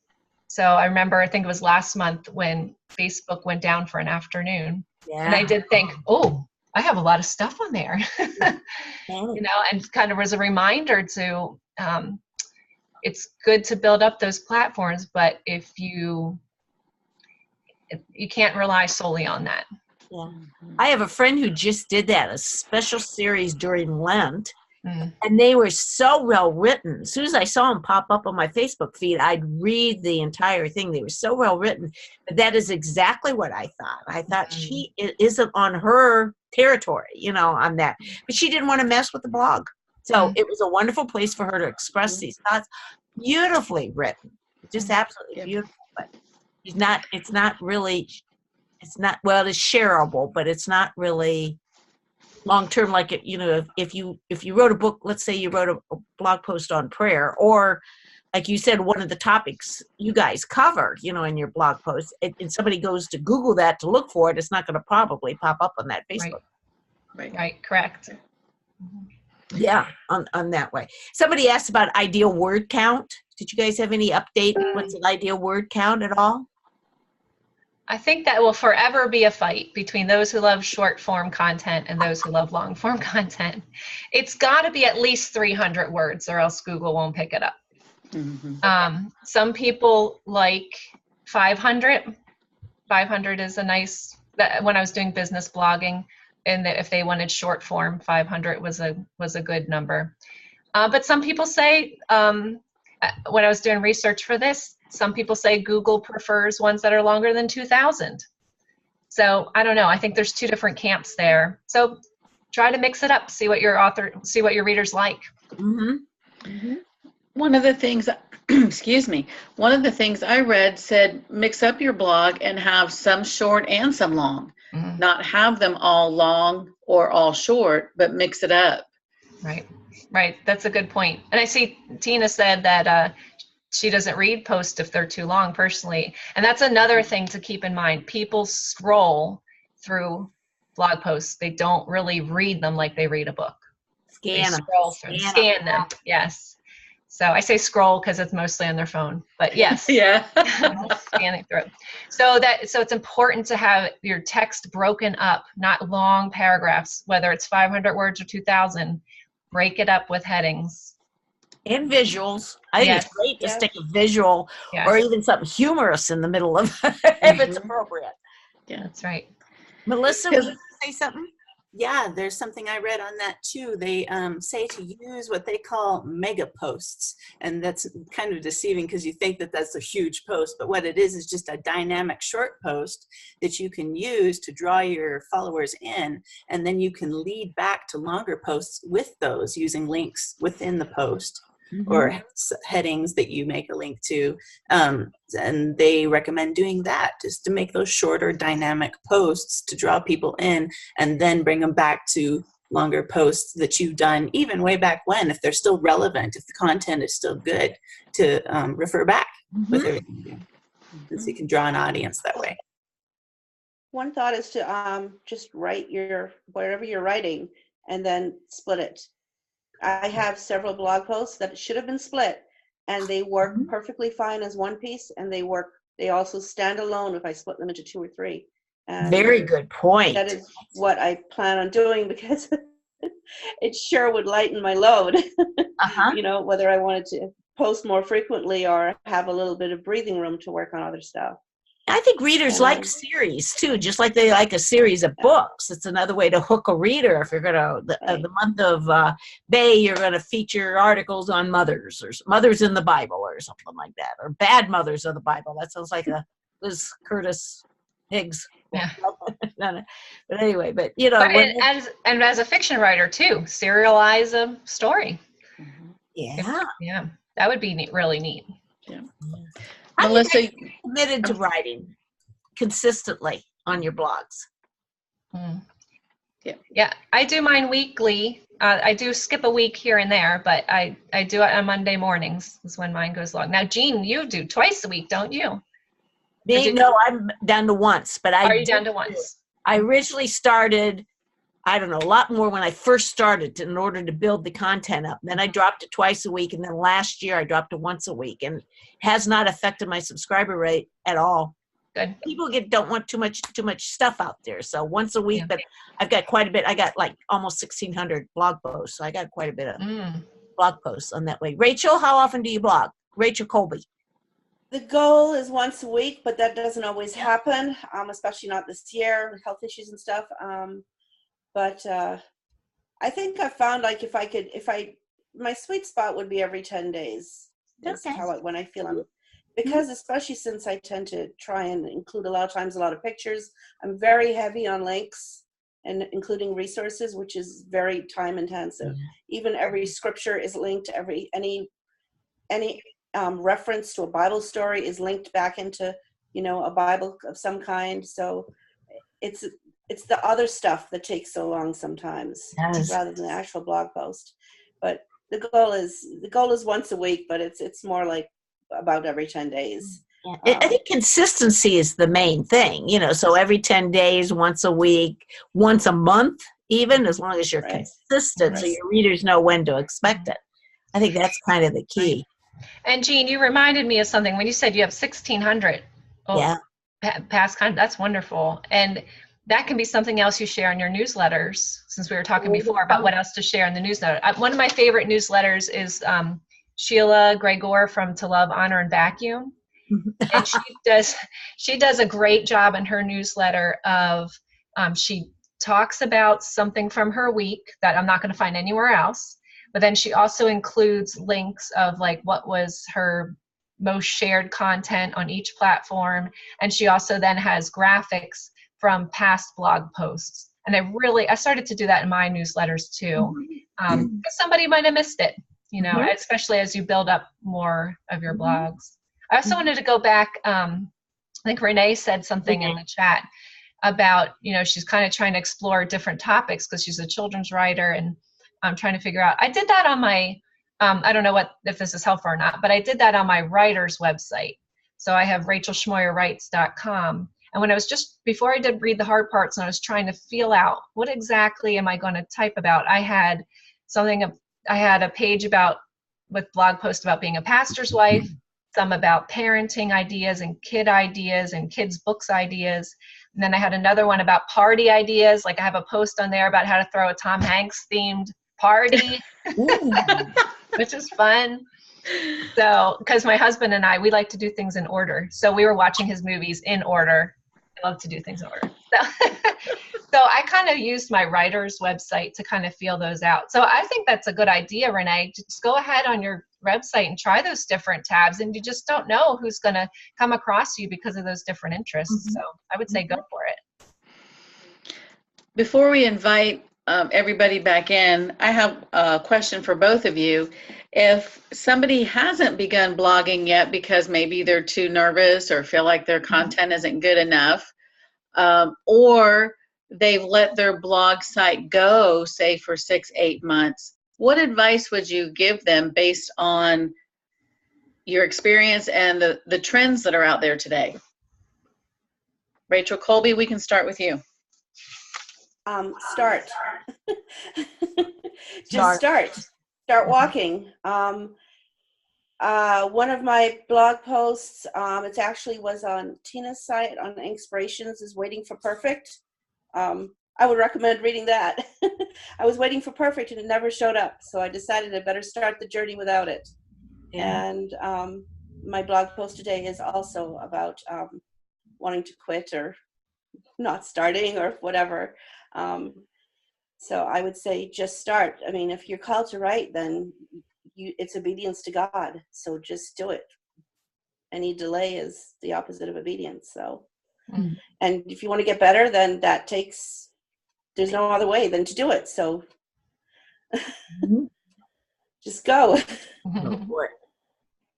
So I remember, I think it was last month when Facebook went down for an afternoon. And I did think, oh, I have a lot of stuff on there, you know, and kind of as a reminder to, it's good to build up those platforms, but if you can't rely solely on that. Yeah. I have a friend who just did that, a special series during Lent, and they were so well written. As soon as I saw them pop up on my Facebook feed, I'd read the entire thing. They were so well written. But that is exactly what I thought. I thought she isn't on her territory, you know, on that. But she didn't want to mess with the blog. So it was a wonderful place for her to express these thoughts. Beautifully written. Just absolutely beautiful. But it's not really it's not, well, it's shareable, but it's not really long term. Like it, you know, if you wrote a book, let's say you wrote a blog post on prayer, or like you said, one of the topics you guys cover, you know, in your blog post, and somebody goes to Google that to look for it, it's not going to probably pop up on that Facebook. Right, correct. Yeah, on that way. Somebody asked about ideal word count. Did you guys have any update? What's an ideal word count at all? I think that will forever be a fight between those who love short form content and those who love long form content. It's got to be at least 300 words or else Google won't pick it up. Some people like 500. 500 is a nice, when I was doing business blogging, and if they wanted short form, 500 was a good number. But some people say, when I was doing research for this, some people say Google prefers ones that are longer than 2,000. So I don't know. I think there's two different camps there. So try to mix it up. See what your readers like. One of the things, excuse me, one of the things I read said mix up your blog and have some short and some long. Not have them all long or all short, but mix it up. Right. That's a good point. And I see Tina said that she doesn't read posts if they're too long personally. And that's another thing to keep in mind. People scroll through blog posts. They don't really read them like they read a book. Scan them. Yes. So I say scroll because it's mostly on their phone, but yes. Yeah. Scanning through. So it's important to have your text broken up, not long paragraphs, whether it's 500 words or 2,000. Break it up with headings. And visuals. I think it's great to stick a visual or even something humorous in the middle of if it's appropriate. Yeah, that's right. Melissa, would you say something? Yeah, there's something I read on that too. They say to use what they call mega posts, and that's kind of deceiving because you think that that's a huge post, but what it is just a dynamic short post that you can use to draw your followers in, and then you can lead back to longer posts with those using links within the post. Or headings that you make a link to. And they recommend doing that just to make those shorter dynamic posts to draw people in and then bring them back to longer posts that you've done even way back when, if they're still relevant, if the content is still good, to refer back with everything. So you can draw an audience that way. One thought is to just write wherever you're writing and then split it. I have several blog posts that should have been split, and they work perfectly fine as one piece, and they also stand alone if I split them into 2 or 3. And very good point. That is what I plan on doing because it sure would lighten my load. You know, whether I wanted to post more frequently or have a little bit of breathing room to work on other stuff. I think readers like series too, just like they like a series of books. It's another way to hook a reader. If you're going to, the month of May, you're going to feature articles on mothers or mothers in the Bible or something like that, or bad mothers of the Bible. That sounds like a Liz Curtis Higgs. Yeah. But anyway, but you know. And as a fiction writer too, serialize a story. Yeah. That would be really neat. Yeah. Melissa, you committed to writing consistently on your blogs. Yeah, I do mine weekly. I do skip a week here and there, but I do it on Monday mornings is when mine goes long. Now, Jean, you do twice a week, don't you? No, I'm down to once. But Are you down to once? I originally started, I don't know, a lot more when I first started in order to build the content up. Then I dropped it twice a week, and then last year I dropped it once a week, and has not affected my subscriber rate at all. Good. People don't want too much stuff out there, so once a week. But I've got quite a bit. I got like almost 1,600 blog posts, so I got quite a bit of blog posts on that way. Rachel, how often do you blog? Rachel Colby. The goal is once a week, but that doesn't always happen, especially not this year with health issues and stuff. But I think I found like my sweet spot would be every 10 days. That's when I feel because especially since I tend to try and include a lot of pictures, I'm very heavy on links and including resources, which is very time intensive. Even every scripture is linked, any reference to a Bible story is linked back into, a Bible of some kind. So it's the other stuff that takes so long sometimes, Yes. rather than the actual blog post. But the goal is once a week, but it's more like about every 10 days. Yeah. I think consistency is the main thing, so every 10 days, once a week, once a month, even, as long as you're Right. consistent, so Right. your readers know when to expect it. I think that's kind of the key. And Jean, you reminded me of something when you said you have 1,600 Yeah. past content. That's wonderful. And that can be something else you share in your newsletters, since we were talking before about what else to share in the newsletter. One of my favorite newsletters is Sheila Gregor from To Love, Honor, and Vacuum. And she does a great job in her newsletter of she talks about something from her week that I'm not going to find anywhere else, but then she also includes links of like what was her most shared content on each platform, and she also then has graphics from past blog posts. And I started to do that in my newsletters too, because somebody might have missed it, especially as you build up more of your blogs. I also wanted to go back. I think Renee said something in the chat about, she's kind of trying to explore different topics because she's a children's writer, and I'm trying to figure out. I did that on my, I don't know if this is helpful or not, but I did that on my writer's website. So I have RachelSchmoyerWrites.com. And when I was before I did Read the Hard Parts, and I was trying to feel out what exactly am I going to type about, I had a page with blog posts about being a pastor's wife, some about parenting ideas and kids' books ideas. And then I had another one about party ideas. Like I have a post on there about how to throw a Tom Hanks themed party, which is fun. So, because my husband and we like to do things in order. So we were watching his movies in order. I love to do things in order. So I kind of used my writer's website to kind of feel those out. So I think that's a good idea, Renee. Just go ahead on your website and try those different tabs, and you just don't know who's going to come across you because of those different interests. So I would say go for it. Before we invite everybody back in, I have a question for both of you. If somebody hasn't begun blogging yet because maybe they're too nervous or feel like their content isn't good enough, or they've let their blog site go, say, for 6-8 months, what advice would you give them based on your experience and the trends that are out there today? Rachel, Colby, we can start with you. Start. Just start walking. One of my blog posts, it actually was on Tina's site on Inspirations, is Waiting for Perfect. I would recommend reading that. I was waiting for perfect and it never showed up, so I decided I better start the journey without it. Yeah. And my blog post today is also about wanting to quit or not starting or whatever. So I would say just start. I mean, if you're called to write, then it's obedience to God. So just do it. Any delay is the opposite of obedience. So, and if you want to get better, then there's no other way than to do it. So just go.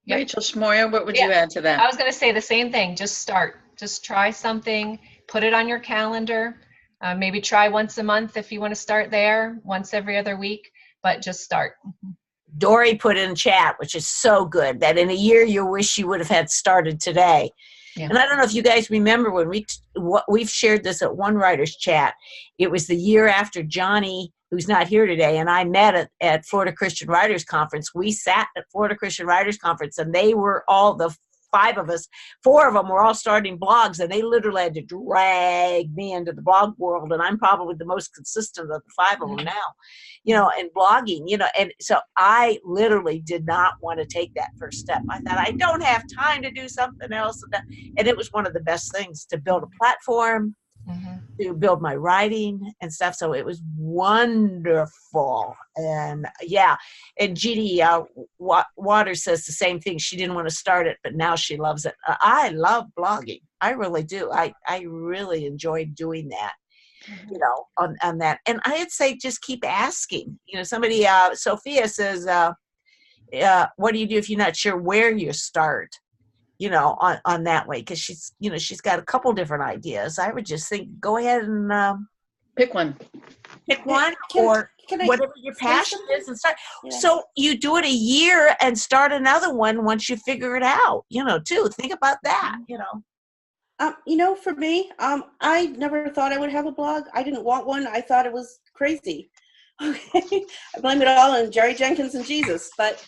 Rachel Schmoyer, what would you add to that? I was going to say the same thing. Just start. Just try something. Put it on your calendar. Maybe try once a month if you want to start there, once every other week, but just start. Dory put in chat, which is so good, that in a year you wish you would have had started today. Yeah. And I don't know if you guys remember when we've shared this at One Writers Chat. It was the year after Johnny, who's not here today, and I met at Florida Christian Writers Conference. We sat at Florida Christian Writers Conference, and they were all the 5 of us, 4 of them were all starting blogs, and they literally had to drag me into the blog world, and I'm probably the most consistent of the 5 of them now, and blogging, and so I literally did not want to take that first step. I thought, I don't have time to do something else, and it was one of the best things to build a platform, to build my writing and stuff. So it was wonderful. And and Jeannie Waters says the same thing. She didn't want to start it, but now she loves it. I love blogging. I really do. I really enjoyed doing that, on that. And I'd say just keep asking. Somebody, Sophia says, what do you do if you're not sure where you start? on that way, because she's got a couple different ideas. I would just think, go ahead and Pick one. or can I whatever your say passion something? is, and start. Yeah. So you do it a year and start another one once you figure it out, too. Think about that, For me, I never thought I would have a blog. I didn't want one. I thought it was crazy. Okay, I blame it all on Jerry Jenkins and Jesus. But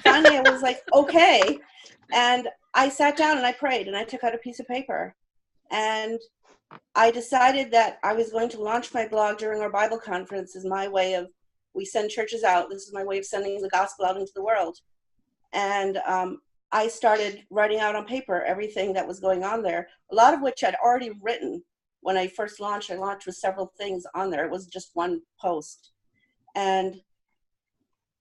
finally, I was like, okay, and I sat down and I prayed and I took out a piece of paper, and I decided that I was going to launch my blog during our Bible conference as my way of, we send churches out. This is my way of sending the gospel out into the world, and I started writing out on paper everything that was going on there, a lot of which I'd already written. When I first launched, I launched with several things on there. It was just one post. And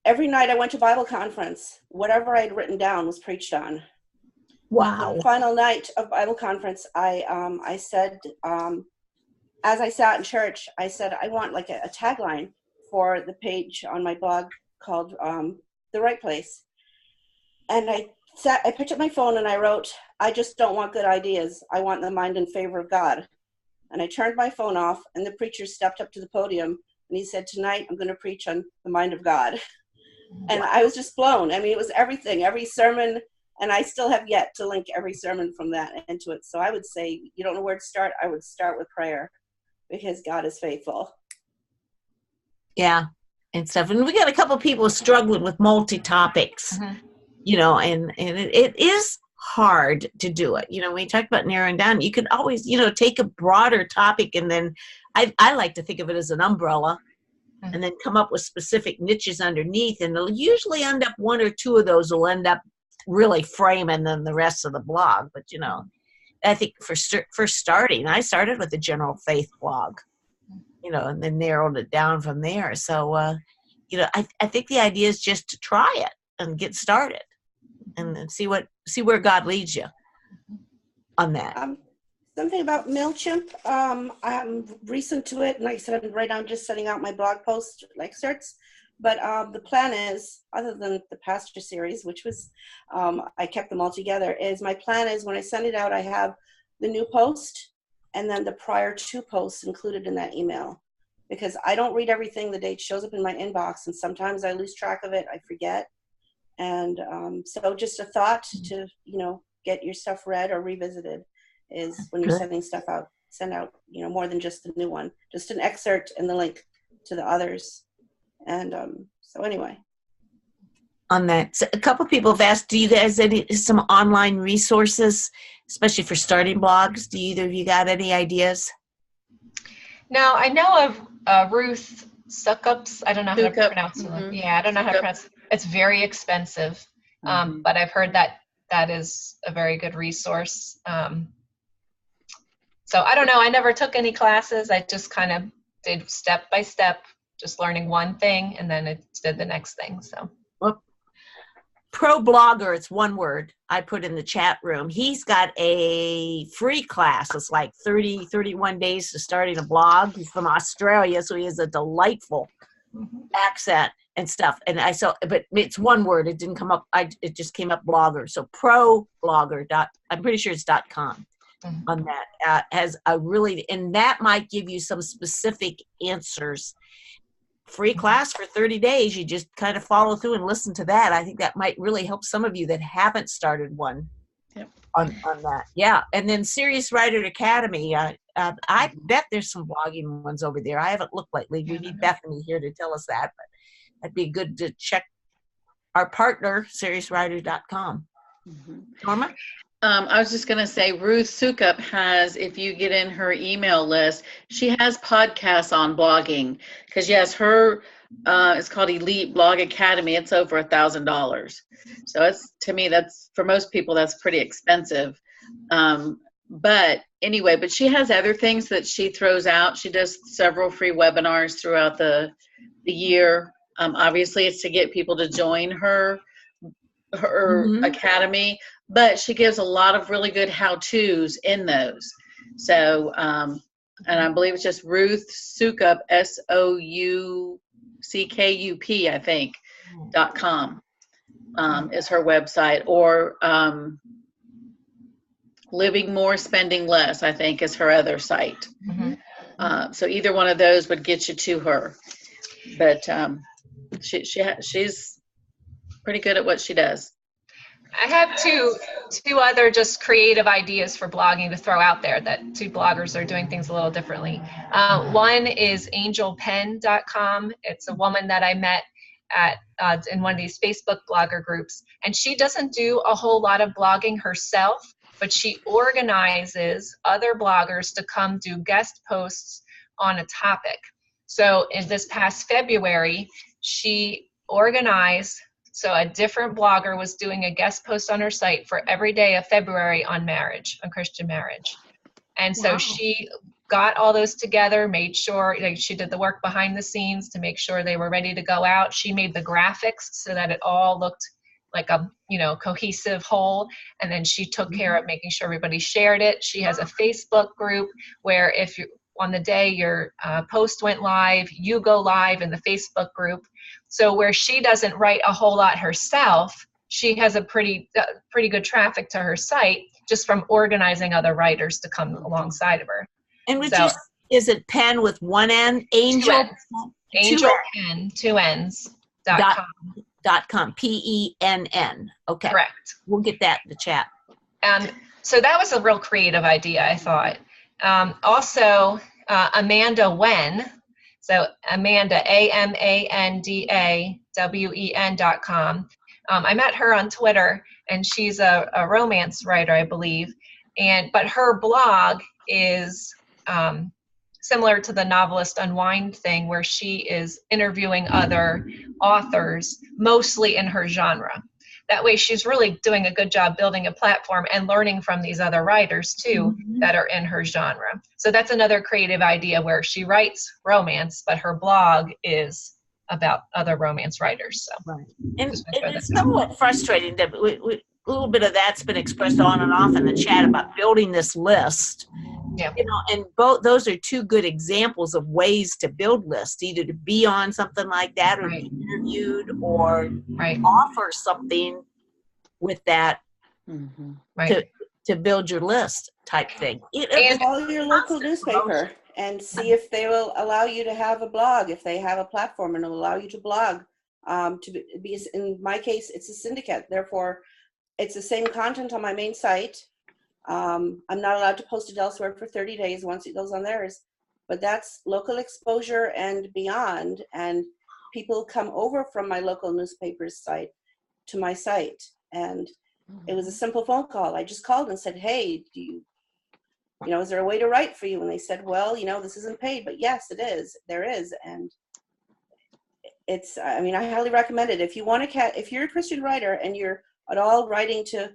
every night I went to Bible conference, whatever I'd written down was preached on. Wow. The final night of Bible conference, I said, as I sat in church, I said, I want like a tagline for the page on my blog called The Right Place. And I picked up my phone and I wrote, I just don't want good ideas. I want the mind and favor of God. And I turned my phone off, and the preacher stepped up to the podium and he said, tonight I'm going to preach on the mind of God. And I was just blown. I mean, it was everything, every sermon, and I still have yet to link every sermon from that into it. So I would say, you don't know where to start, I would start with prayer, because God is faithful. Yeah, and stuff. And we got a couple people struggling with multi-topics, and it is hard to do it. When you talk about narrowing down, you can always, take a broader topic, and then I like to think of it as an umbrella, and then come up with specific niches underneath, and it'll usually end up one or two of those will end up really framing then the rest of the blog. But I think for starting, I started with the general faith blog, and then narrowed it down from there. So I think the idea is just to try it and get started, and see where God leads you on that. Something about MailChimp. I'm recent to it, and like I said, right now I'm just setting out my blog post excerpts. But the plan is, other than the pastor series, which was, I kept them all together, is my plan is when I send it out, I have the new post and then the prior 2 posts included in that email. Because I don't read everything the day it shows up in my inbox, and sometimes I lose track of it, I forget. And so just a thought to, get your stuff read or revisited is when you're sending stuff out, send out, more than just the new one, just an excerpt and the link to the others. And so anyway. On that, so a couple people have asked, do you guys some online resources, especially for starting blogs? Do either of you got any ideas? No, I know of Ruth Suckups. I don't know how to pronounce it. Mm-hmm. Yeah, I don't know how to pronounce it. It's very expensive, but I've heard that is a very good resource. So I don't know. I never took any classes. I just kind of did step by step, just learning one thing, and then it did the next thing. So. Well, Pro Blogger, it's one word, I put in the chat room. He's got a free class. It's like 31 days to starting a blog. He's from Australia, so he has a delightful accent and stuff. And but it's one word. It didn't come up. It just came up blogger. So Pro Blogger. I'm pretty sure it's .com. On that has a really, and that might give you some specific answers. Free class for 30 days. You just kind of follow through and listen to that. I think that might really help some of you that haven't started one on that. Yeah. And then Serious Writer Academy. I bet there's some blogging ones over there. I haven't looked lately. We need Bethany here to tell us that, but that'd be good to check our partner, seriouswriter.com. Norma? I was just going to say, Ruth Sukup has, if you get in her email list, she has podcasts on blogging. Because yes, her it's called Elite Blog Academy. It's over $1,000. So it's, to me, that's, for most people, that's pretty expensive. But anyway, but she has other things that she throws out. She does several free webinars throughout the year. Obviously, it's to get people to join her academy, but she gives a lot of really good how-tos in those. So, and I believe it's just Ruth Sukup, SOUCKUP, I think, .com is her website. Or Living More, Spending Less, I think, is her other site. So either one of those would get you to her. But she's pretty good at what she does. I have two other just creative ideas for blogging to throw out there that two bloggers are doing things a little differently. One is angelpen.com. It's a woman that I met at in one of these Facebook blogger groups, and she doesn't do a whole lot of blogging herself, but she organizes other bloggers to come do guest posts on a topic. So in this past February, she organized, so a different blogger was doing a guest post on her site for every day of February on marriage, on Christian marriage. And so she got all those together, made sure, like, she did the work behind the scenes to make sure they were ready to go out. She made the graphics so that it all looked like a, cohesive whole. And then she took care of making sure everybody shared it. She has a Facebook group where if you, on the day your post went live, you go live in the Facebook group. So where she doesn't write a whole lot herself, she has a pretty good traffic to her site just from organizing other writers to come alongside of her. And would you, is it pen with one N? Angel? Angelpen, 2 N's, .com, P-E-N-N. Okay. Correct. We'll get that in the chat. And so that was a real creative idea, I thought. Also, Amanda Wen, so Amanda, AmandaWen.com. I met her on Twitter, and she's a romance writer, I believe. But her blog is similar to the Novelist Unwind thing, where she is interviewing other authors, mostly in her genre. That way she's really doing a good job building a platform and learning from these other writers too that are in her genre. So that's another creative idea where she writes romance, but her blog is about other romance writers. So. Right. And it's somewhat frustrating that a little bit of that's been expressed on and off in the chat about building this list. Yeah. And both those are two good examples of ways to build lists, either to be on something like that or be interviewed or offer something with that to build your list type thing. And call your local newspaper and see if they will allow you to have a blog, if they have a platform and it'll allow you to blog. To be, in my case, it's a syndicate. Therefore, it's the same content on my main site. I'm not allowed to post it elsewhere for 30 days once it goes on theirs, but that's local exposure and beyond. And people come over from my local newspaper's site to my site. And it was a simple phone call. I just called and said, hey, is there a way to write for you? And they said, well, this isn't paid, but yes, it is. There is. And it's, I highly recommend it. If you want to, if you're a Christian writer and you're at all writing to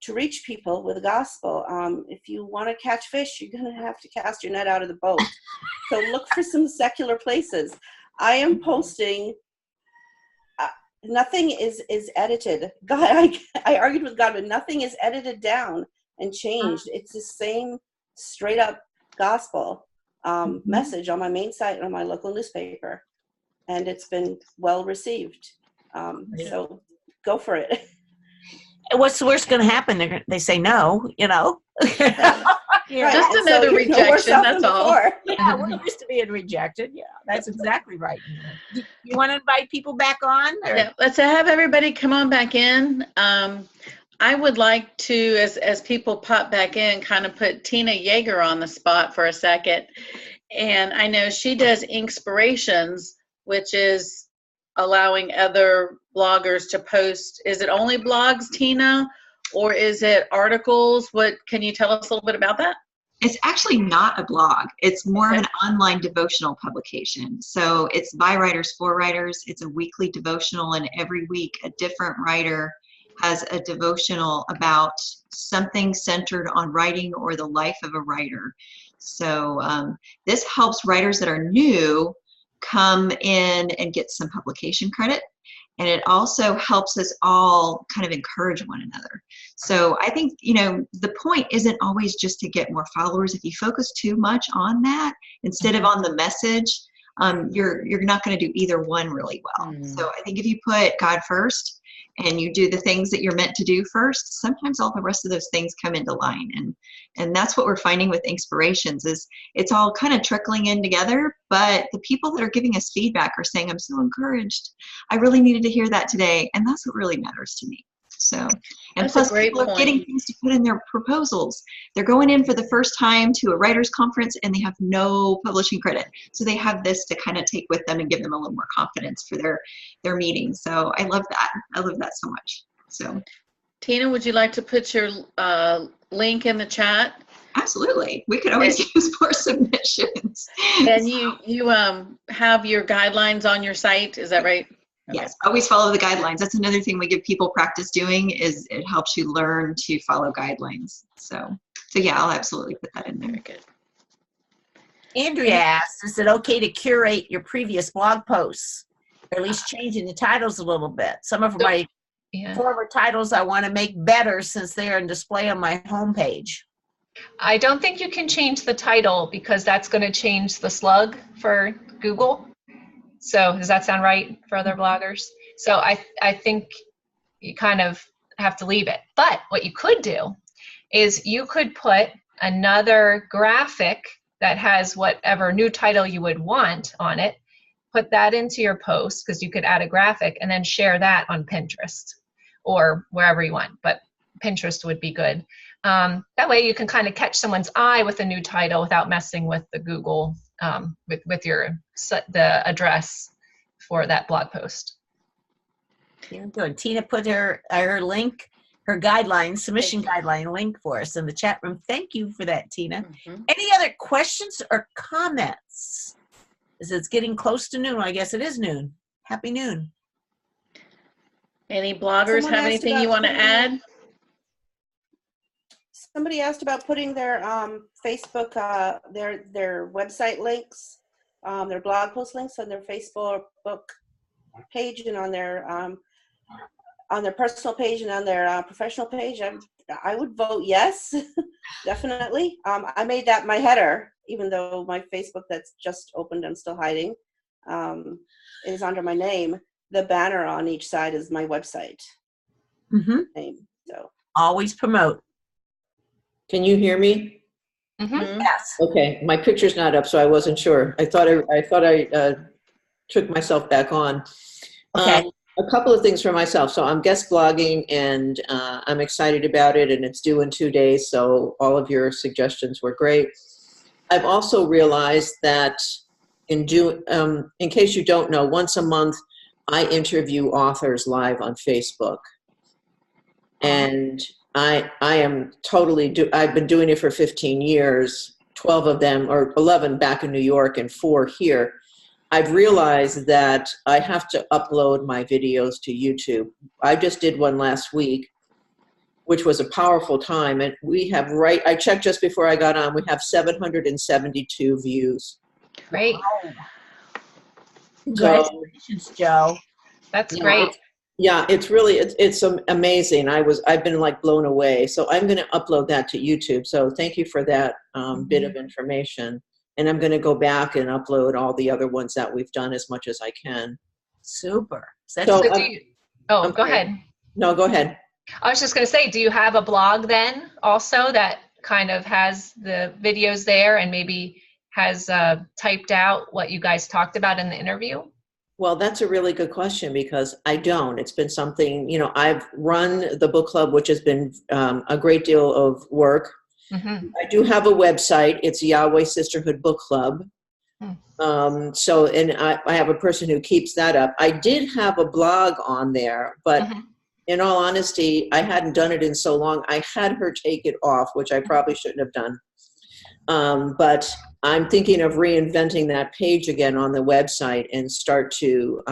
reach people with the gospel, if you want to catch fish, you're going to have to cast your net out of the boat. So look for some secular places. I am posting, nothing is edited. God, I argued with God, but nothing is edited down and changed. It's the same straight up gospel message on my main site and on my local newspaper. And it's been well received. So go for it. What's the worst going to happen? They say no, Just another rejection, that's all. Yeah, we're used to being rejected. Yeah, that's exactly right. You want to invite people back on? Or? Yeah, let's have everybody come on back in. I would like to, as people pop back in, kind of put Tina Yeager on the spot for a second. And I know she does Inkspirations, which is allowing other bloggers to post. Is it only blogs, Tina, or is it articles? What can you tell us a little bit about that? It's actually not a blog. It's more of an online devotional publication. So it's by writers for writers. It's a weekly devotional, and every week a different writer has a devotional about something centered on writing or the life of a writer. So this helps writers that are new come in and get some publication credit. And it also helps us all kind of encourage one another. So I think, the point isn't always just to get more followers. If you focus too much on that instead of on the message, you're not going to do either one really well. So I think if you put God first and you do the things that you're meant to do first, sometimes all the rest of those things come into line. And that's what we're finding with inspirations, is it's all kind of trickling in together, but the people that are giving us feedback are saying, I'm so encouraged. I really needed to hear that today. And that's what really matters to me. So, and That's plus a great people are point. getting things to put in their proposals. They're going in for the first time to a writer's conference and they have no publishing credit. So they have this to kind of take with them and give them a little more confidence for their meetings. So I love that. I love that so much. So Tina, would you like to put your link in the chat? absolutely. We could always use more submissions. And you have your guidelines on your site, is that right? Yes, always follow the guidelines. That's another thing we give people practice doing, is it helps you learn to follow guidelines. So yeah, I'll absolutely put that in there. Very good. Andrea asked, is it okay to curate your previous blog posts, or at least changing the titles a little bit? Some of my former titles I want to make better since they are in display on my homepage. I don't think you can change the title because that's going to change the slug for Google. So does that sound right for other bloggers? So I think you kind of have to leave it. But what you could do is you could put another graphic that has whatever new title you would want on it, put that into your post, because you could add a graphic, and then share that on Pinterest or wherever you want. But Pinterest would be good. That way you can kind of catch someone's eye with a new title without messing with the Google, with the address for that blog post. Yeah, good. Tina put her link, her guideline, submission guideline link for us in the chat room. Thank you for that, Tina. Mm-hmm. Any other questions or comments? As it's getting close to noon. I guess it is noon. Happy noon. Any bloggers Someone have asked anything you about want to add? Somebody asked about putting their Facebook, their website links, their blog post links on their Facebook page and on their personal page and on their professional page. I would vote yes, definitely. I made that my header, even though my Facebook that's just opened, I'm still hiding, is under my name. The banner on each side is my website name. So Always promote. Can you hear me? Mm-hmm. Yes. Okay, my picture's not up, so I wasn't sure. I thought I took myself back on. Okay. A couple of things for myself. So I'm guest blogging, and I'm excited about it, and it's due in 2 days, so all of your suggestions were great. I've also realized that in case you don't know, once a month I interview authors live on Facebook. And I am totally, I've been doing it for 15 years, 12 of them, or 11 back in New York and 4 here. I've realized that I have to upload my videos to YouTube. I just did one last week, which was a powerful time. And we have I checked just before I got on, we have 772 views. Great. Congratulations, Joe. That's great. Yeah, it's really, it's amazing. I've been like blown away. So I'm going to upload that to YouTube. So thank you for that bit of information. And I'm going to go back and upload all the other ones that we've done as much as I can. Super. Go ahead. No, go ahead. I was just going to say, do you have a blog then also that kind of has the videos there and maybe has typed out what you guys talked about in the interview? Well, that's a really good question because I don't. It's been something, I've run the book club, which has been a great deal of work. Mm-hmm. I do have a website. It's Yahweh Sisterhood Book Club. And I have a person who keeps that up. I did have a blog on there, but in all honesty, I hadn't done it in so long. I had her take it off, which I probably shouldn't have done. But I'm thinking of reinventing that page again on the website and start to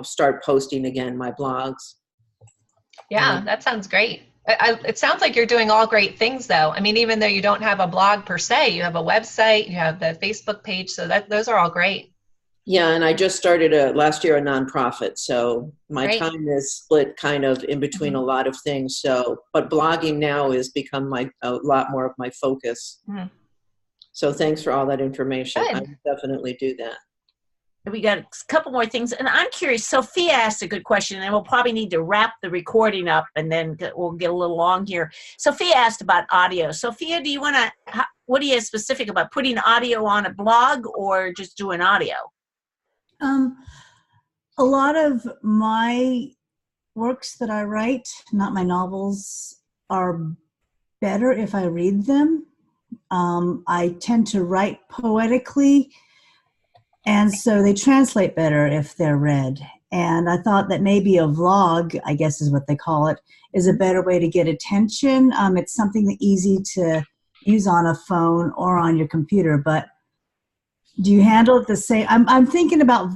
start posting again my blogs. Yeah, that sounds great. It sounds like you're doing all great things, though. I mean, even though you don't have a blog per se, you have a website, you have the Facebook page, so those are all great. Yeah, and I just started last year a nonprofit, so my Great. time is split kind of in between a lot of things. So, but blogging now has become a lot more of my focus. So thanks for all that information. Good. I will definitely do that. we got a couple more things, and I'm curious. Sophia asked a good question, and we'll probably need to wrap the recording up, and then we'll get a little long here. Sophia asked about audio. Sophia, do you want to? What do you have specific about putting audio on a blog or just doing audio? A lot of my works that I write, not my novels, are better if I read them. I tend to write poetically, and so they translate better if they're read. And I thought that maybe a vlog, I guess is what they call it, is a better way to get attention. It's something that's easy to use on a phone or on your computer, but do you handle it the same? I'm thinking about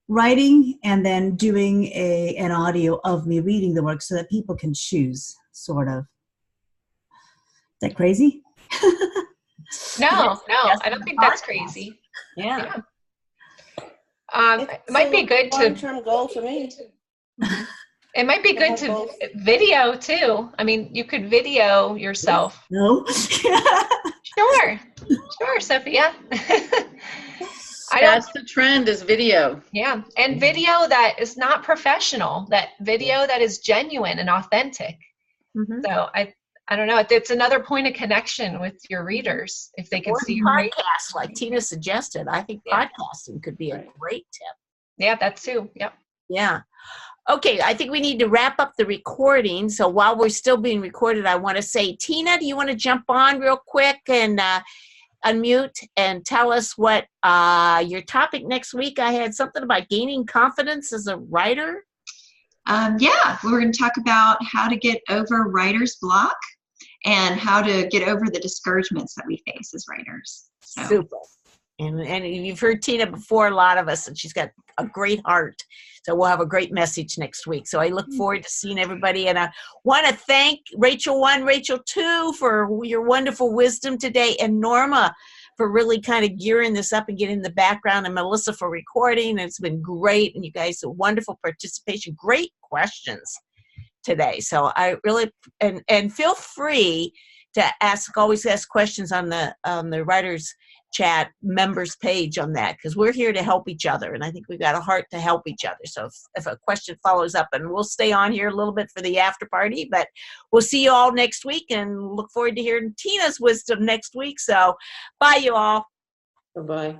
writing and then doing an audio of me reading the work so that people can choose, sort of. Is that crazy? No, I don't think that's crazy. Yeah. It might be good to long-term goal for me. It might be good to video too. I mean, you could video yourself. No. Sure, Sophia. That's the trend, is video. Yeah, and video that is not professional. That video that is genuine and authentic. Mm-hmm. So I don't know. It's another point of connection with your readers if they can see your podcast, like Tina suggested. I think podcasting could be a great tip. Yeah, that too. Yep. Yeah. Okay, I think we need to wrap up the recording. So while we're still being recorded, I want to say, Tina, do you want to jump on real quick and unmute and tell us what your topic next week? I had something about gaining confidence as a writer. Yeah, we're going to talk about how to get over writer's block and how to get over the discouragements that we face as writers. So. Super. And you've heard Tina before, a lot of us, and she's got a great heart. So we'll have a great message next week. So I look forward to seeing everybody. And I want to thank Rachel 1, Rachel 2 for your wonderful wisdom today, and Norma for really kind of gearing this up and getting the background, and Melissa for recording. It's been great. And you guys, a wonderful participation, great questions today. So I really, and feel free to always ask questions on the Writers Chat members page on that, because we're here to help each other, and I think we've got a heart to help each other. So if a question follows up, and we'll stay on here a little bit for the after party, but we'll see you all next week, and look forward to hearing Tina's wisdom next week. So bye, you all. Bye-bye.